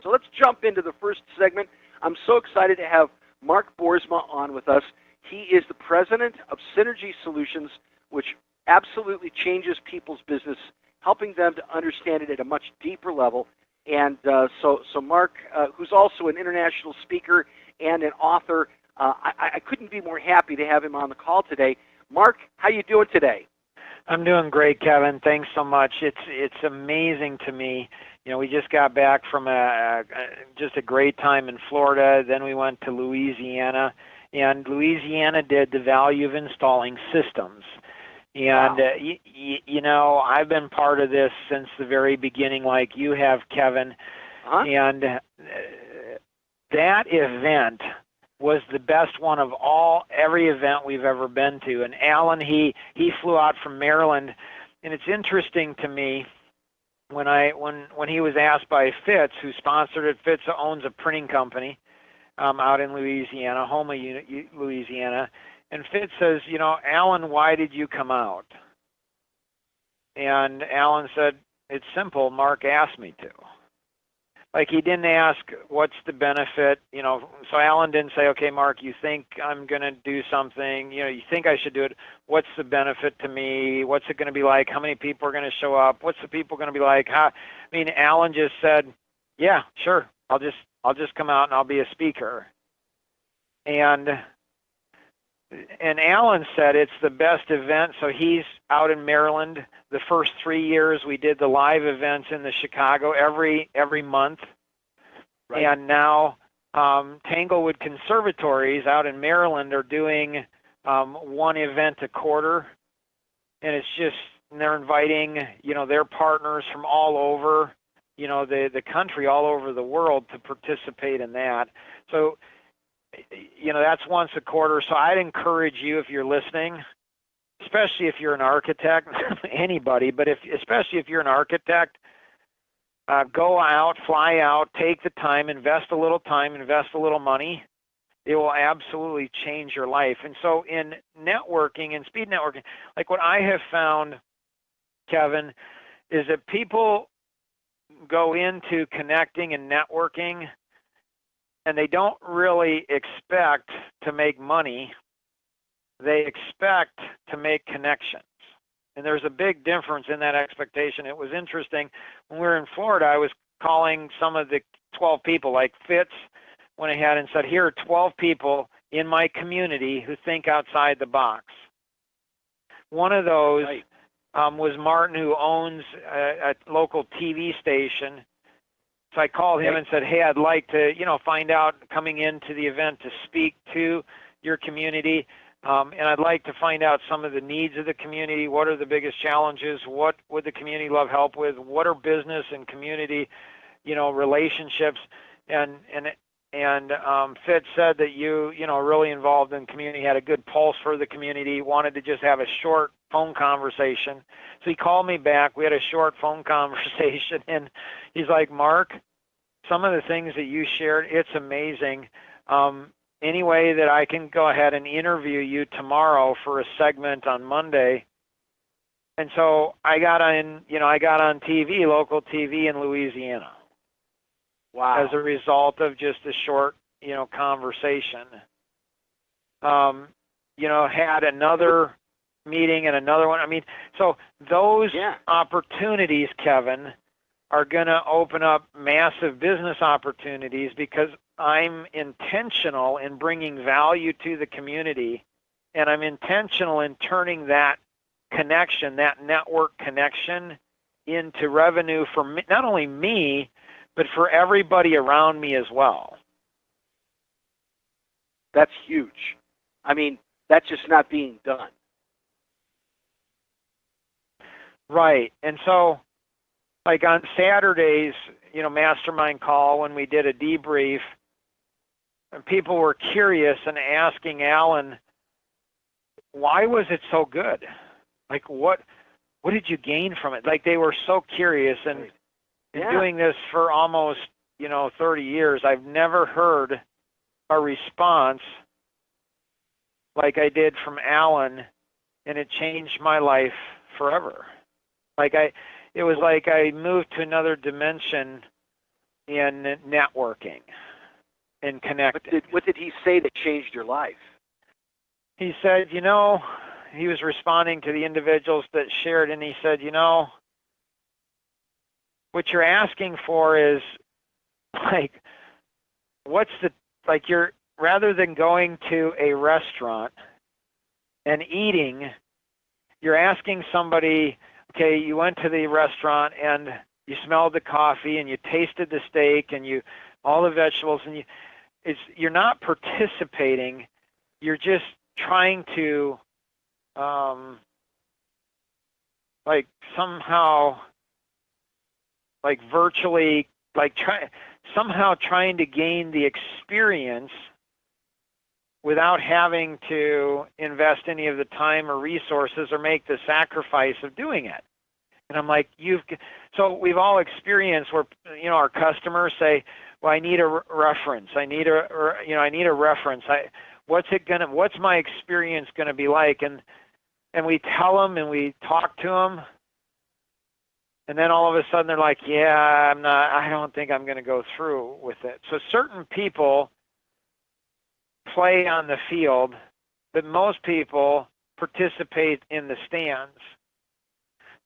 So let's jump into the first segment. I'm so excited to have Mark Boersma on with us. He is the president of Synergy Solutions, which absolutely changes people's business, helping them to understand it at a much deeper level. And so Mark, who's also an international speaker and an author, I couldn't be more happy to have him on the call today. Mark, how you doing today? I'm doing great, Kevin. Thanks so much. It's amazing to me. You know, we just got back from just a great time in Florida. Then we went to Louisiana, and Louisiana did the value of installing systems. And, wow. you know, I've been part of this since the very beginning, like you have, Kevin. And that event was the best one of every event we've ever been to. And Alan, he flew out from Maryland. And it's interesting to me, when he was asked by Fitz, who sponsored it. Fitz owns a printing company out in Louisiana, Houma, Louisiana. And Fitz says, you know, Alan, why did you come out? And Alan said, it's simple, Mark asked me to. Like, he didn't ask, what's the benefit, you know, so Alan didn't say, okay, Mark, you think I'm going to do something, you know, you think I should do it, what's the benefit to me, what's it going to be like, how many people are going to show up, what's the people going to be like, I mean, Alan just said, yeah, sure, I'll just come out and I'll be a speaker. And Alan said it's the best event, so he's out in Maryland. The first 3 years we did the live events in the Chicago every month. Right. And now Tanglewood Conservatories out in Maryland are doing one event a quarter. And it's just, they're inviting, you know, their partners from all over, you know, the country, all over the world to participate in that. So, you know, that's once a quarter. So I'd encourage you, if you're listening, especially if you're an architect, anybody, but especially if you're an architect, go out, fly out, take the time, invest a little money. It will absolutely change your life. And so in networking and speed networking, like what I have found, Kevin, is that people go into connecting and networking and they don't really expect to make money. They expect to make connections. And there's a big difference in that expectation. It was interesting. When we were in Florida, I was calling some of the 12 people, like Fitz went ahead and said, here are 12 people in my community who think outside the box. One of those was Martin, who owns a local TV station. So I called him and said, hey, I'd like to, you know, find out coming into the event to speak to your community. And I'd like to find out some of the needs of the community. What are the biggest challenges? What would the community love help with? What are business and community, you know, relationships? And Fitz said that you know, really involved in community, had a good pulse for the community, wanted to just have a short phone conversation. So he called me back. We had a short phone conversation, and he's like, Mark, some of the things that you shared, it's amazing. Any way that I can go ahead and interview you tomorrow for a segment on Monday? And so I got on TV, local TV in Louisiana. Wow. As a result of just a short, you know, conversation. You know, had another meeting and another one. I mean, so those opportunities, Kevin, are going to open up massive business opportunities because I'm intentional in bringing value to the community, and I'm intentional in turning that connection, that network connection, into revenue for me, not only me, but for everybody around me as well. That's huge. I mean, that's just not being done. Right. And so, like on Saturdays, you know, mastermind call, when we did a debrief, and people were curious and asking Alan, why was it so good? Like, what did you gain from it? Like, they were so curious. And doing this for almost, you know, 30 years, I've never heard a response like I did from Alan, and it changed my life forever. Like, it was like I moved to another dimension in networking and connecting. What did he say that changed your life? He said, he was responding to the individuals that shared, and he said, what you're asking for is like, rather than going to a restaurant and eating, you're asking somebody, okay, you went to the restaurant and you smelled the coffee and you tasted the steak and all the vegetables, and you're not participating, you're just trying to somehow virtually trying to gain the experience without having to invest any of the time or resources or make the sacrifice of doing it. And I'm like, so we've all experienced where, our customers say, well, I need a reference. I need a reference. What's my experience going to be like? And we tell them and we talk to them. And then all of a sudden they're like, yeah, I don't think I'm going to go through with it. So certain people play on the field, but most people participate in the stands.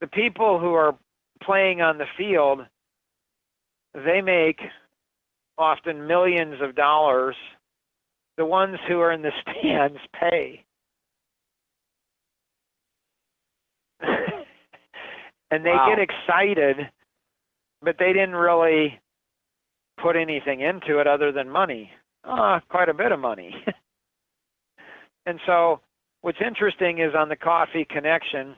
The people who are playing on the field, they make often millions of dollars. The ones who are in the stands pay. And they get excited, but they didn't really put anything into it other than money. Quite a bit of money. And so what's interesting is on the Coffee Connection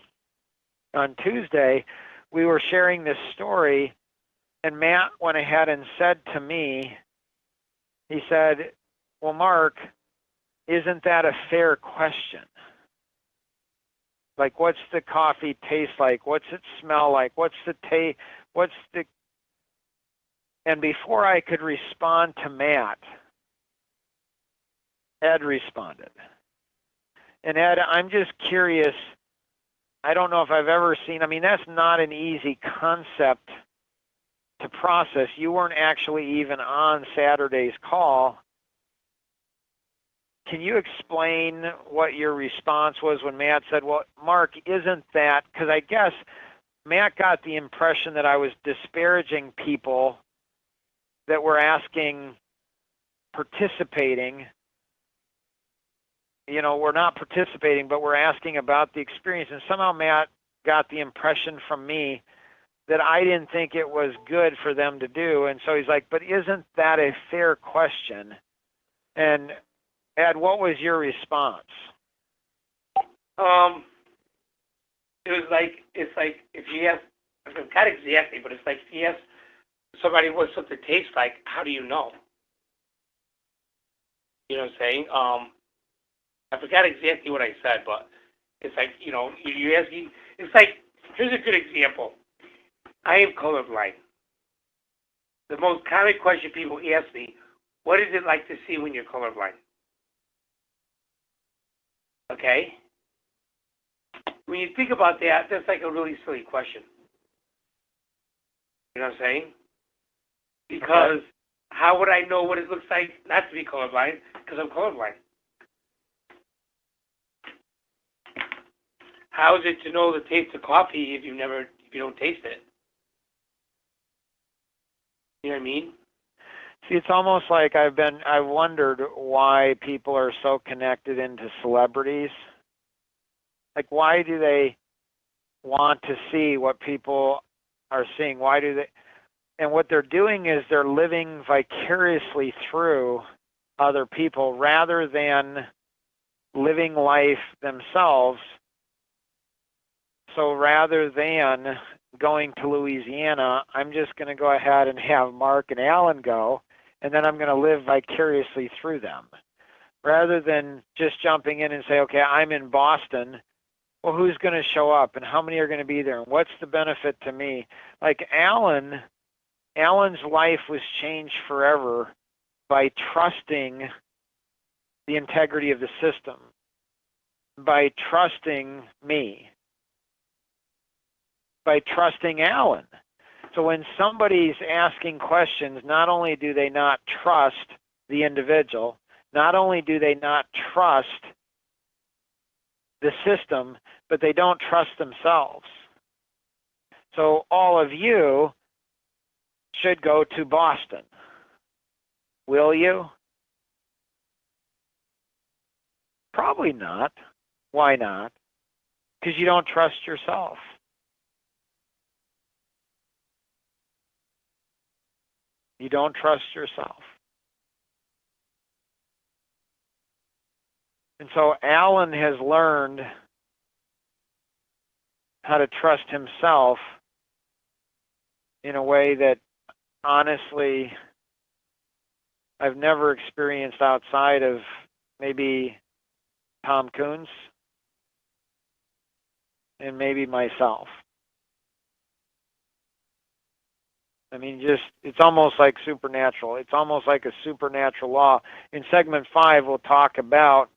on Tuesday, we were sharing this story, and Matt went ahead and said to me, he said, well, Mark, isn't that a fair question? Like, what's the coffee taste like? What's it smell like? What's the taste? And before I could respond to Matt, Ed responded. And Ed, I'm just curious, I don't know if I've ever seen, that's not an easy concept to process. You weren't actually even on Saturday's call. Can you explain what your response was when Matt said, well, Mark, isn't that, because I guess Matt got the impression that I was disparaging people that were participating. We're not participating, but we're asking about the experience. And somehow Matt got the impression from me that I didn't think it was good for them to do. And so he's like, but isn't that a fair question? And Ed, what was your response? It's like if you ask, not exactly, but it's like if you ask somebody what something tastes like, how do you know? You know what I'm saying? I forgot exactly what I said, but it's like, you're asking, it's like, here's a good example. I am colorblind. The most common question people ask me, what is it like to see when you're colorblind? Okay? When you think about that, that's like a really silly question. You know what I'm saying? Because how would I know what it looks like not to be colorblind? Because I'm colorblind. How is it to know the taste of coffee if you don't taste it? You know what I mean? See, it's almost like I wondered why people are so connected into celebrities. Like, why do they want to see what people are seeing? Why do they? And what they're doing is they're living vicariously through other people rather than living life themselves. So rather than going to Louisiana, I'm just going to go ahead and have Mark and Alan go, and then I'm going to live vicariously through them. Rather than just jumping in and say, okay, I'm in Boston, well, who's going to show up, and how many are going to be there, and what's the benefit to me? Like Alan's life was changed forever by trusting the integrity of the system, by trusting me, by trusting Alan. So when somebody's asking questions, not only do they not trust the individual, not only do they not trust the system, but they don't trust themselves. So all of you should go to Boston. Will you? Probably not. Why not? Because you don't trust yourself. You don't trust yourself. And so Alan has learned how to trust himself in a way that honestly I've never experienced outside of maybe Tom Coons and maybe myself. I mean, it's almost like supernatural. It's almost like a supernatural law. In segment 5, we'll talk about,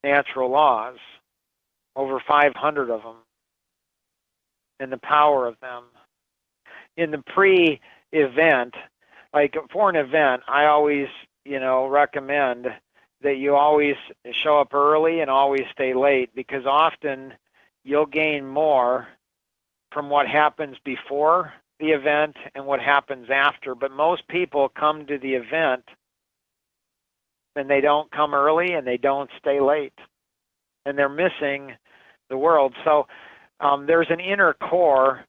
natural laws, over 500 of them, and the power of them. In the pre-event, like for an event, I always, recommend that you always show up early and always stay late, because often you'll gain more from what happens before the event and what happens after. But most people come to the event and they don't come early and they don't stay late, and they're missing the world. So there's an inner core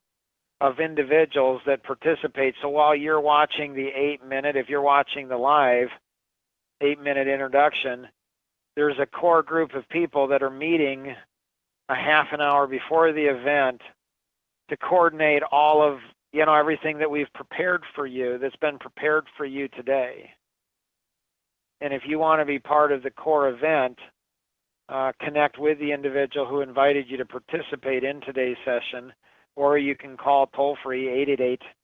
of individuals that participate. So while you're watching the 8-minute, if you're watching the live 8-minute introduction, there's a core group of people that are meeting a half an hour before the event to coordinate all of, everything that we've prepared for you, that's been prepared for you today. And if you want to be part of the core event, connect with the individual who invited you to participate in today's session, or you can call toll-free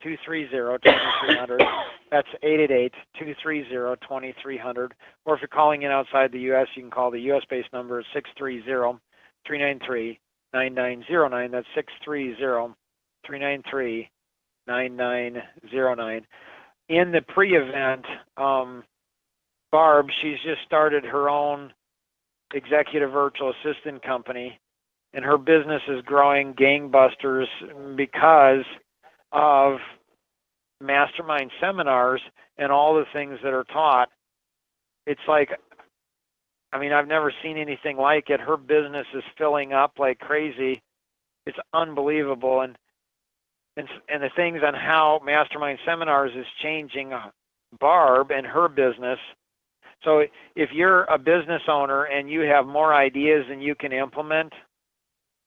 888-230-2300. That's 888-230-2300. Or if you're calling in outside the U.S., you can call the U.S.-based number 630-393-9909. That's 630-393-9909. In the pre-event, Barb, she's just started her own executive virtual assistant company, and her business is growing gangbusters because of mastermind seminars and all the things that are taught. It's like, I've never seen anything like it. Her business is filling up like crazy. It's unbelievable. And the things on how mastermind seminars is changing Barb and her business. So if you're a business owner and you have more ideas than you can implement,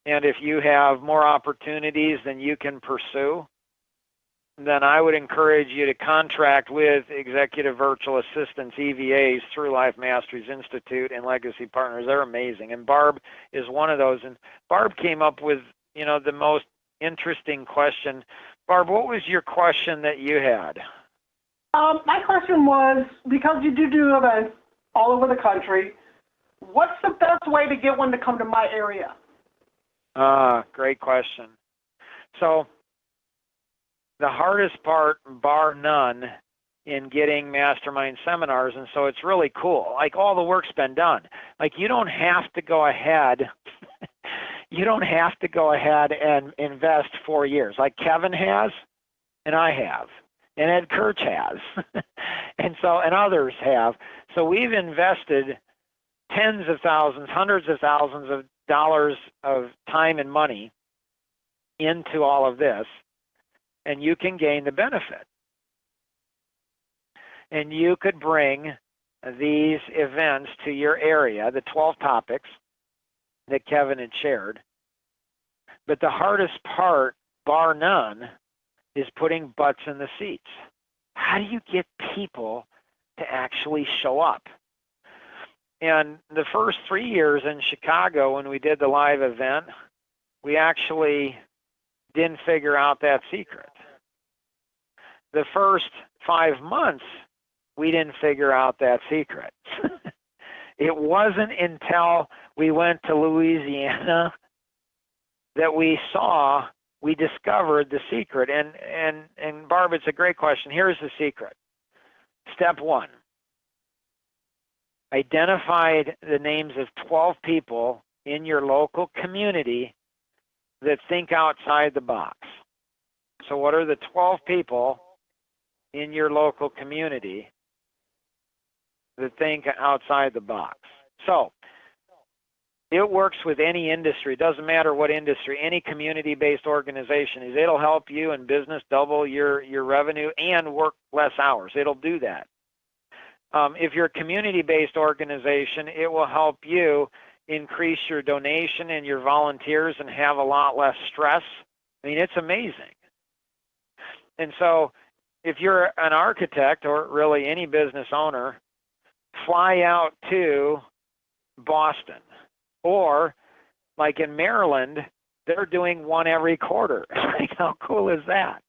and if you have more opportunities than you can pursue, then I would encourage you to contract with Executive Virtual Assistants, EVAs, through Life Masteries Institute and Legacy Partners. They're amazing. And Barb is one of those. And Barb came up with, the most interesting question. Barb, what was your question that you had? My question was, because you do events all over the country, what's the best way to get one to come to my area? Great question. So the hardest part, bar none, in getting mastermind seminars, and so it's really cool. Like, all the work's been done. Like, you don't have to go ahead. You don't have to go ahead and invest 4 years like Kevin has, and I have, and Ed Kirch has, and others have. So we've invested tens of thousands, hundreds of thousands of dollars of time and money into all of this, and you can gain the benefit. And you could bring these events to your area, the 12 topics that Kevin had shared. But the hardest part, bar none, is putting butts in the seats. How do you get people to actually show up? And the first 3 years in Chicago, when we did the live event, we actually didn't figure out that secret. The first 5 months, we didn't figure out that secret. It wasn't until we went to Louisiana that we saw we discovered the secret. And Barb, it's a great question. Here's the secret. Step one, identified the names of 12 people in your local community that think outside the box. So what are the 12 people in your local community that think outside the box? So it works with any industry. It doesn't matter what industry, any community-based organization is. It'll help you in business double your revenue and work less hours. It'll do that. If you're a community-based organization, it will help you increase your donation and your volunteers and have a lot less stress. I mean, it's amazing. And so if you're an architect or really any business owner, fly out to Boston. Or, like in Maryland, they're doing one every quarter. Like, how cool is that?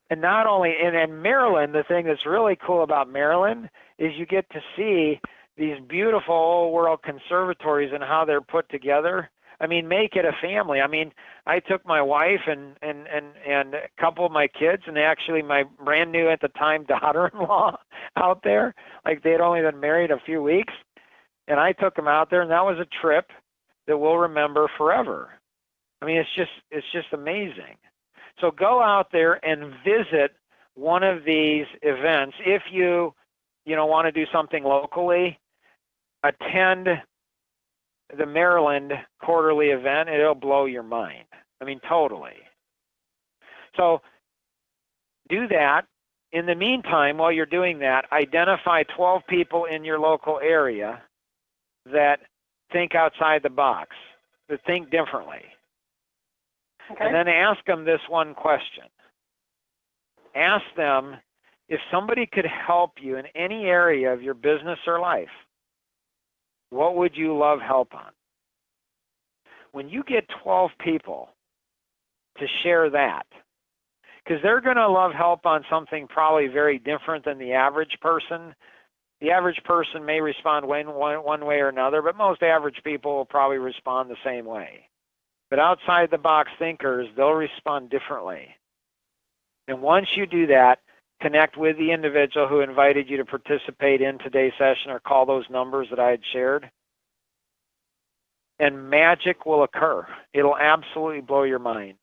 And not only, and in Maryland, the thing that's really cool about Maryland is you get to see these beautiful old world conservatories and how they're put together. I mean, make it a family. I mean, I took my wife and a couple of my kids, and actually my brand new at the time daughter-in-law out there. Like, they had only been married a few weeks. And I took them out there, and that was a trip that we'll remember forever. I mean, it's just amazing. So go out there and visit one of these events. If you want to do something locally, attend the Maryland quarterly event, and it'll blow your mind. I mean, totally. So do that. In the meantime, while you're doing that, identify 12 people in your local area that think outside the box, that think differently. Okay. And then ask them this one question. Ask them, if somebody could help you in any area of your business or life, what would you love help on? When you get 12 people to share that, because they're going to love help on something probably very different than the average person. The average person may respond one way or another, but most average people will probably respond the same way. But outside the box thinkers, they'll respond differently. And once you do that, connect with the individual who invited you to participate in today's session or call those numbers that I had shared, and magic will occur. It'll absolutely blow your mind.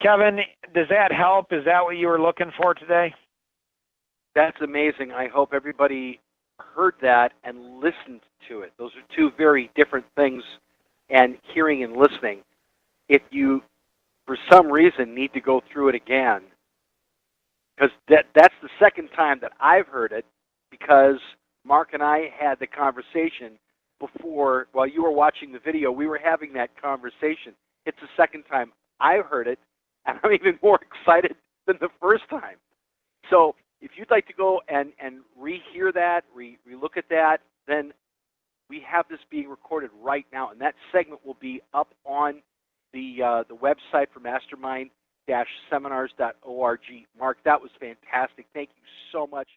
Kevin, does that help? Is that what you were looking for today? That's amazing. I hope everybody heard that and listened to it. Those are two very different things, and hearing and listening. If you, for some reason, need to go through it again, because that's the second time that I've heard it, because Mark and I had the conversation before, while you were watching the video, we were having that conversation. It's the second time I've heard it, and I'm even more excited than the first time. So if you'd like to go and rehear that, relook at that, then we have this being recorded right now, and that segment will be up on the website for mastermind-seminars.org. Mark, that was fantastic. Thank you so much.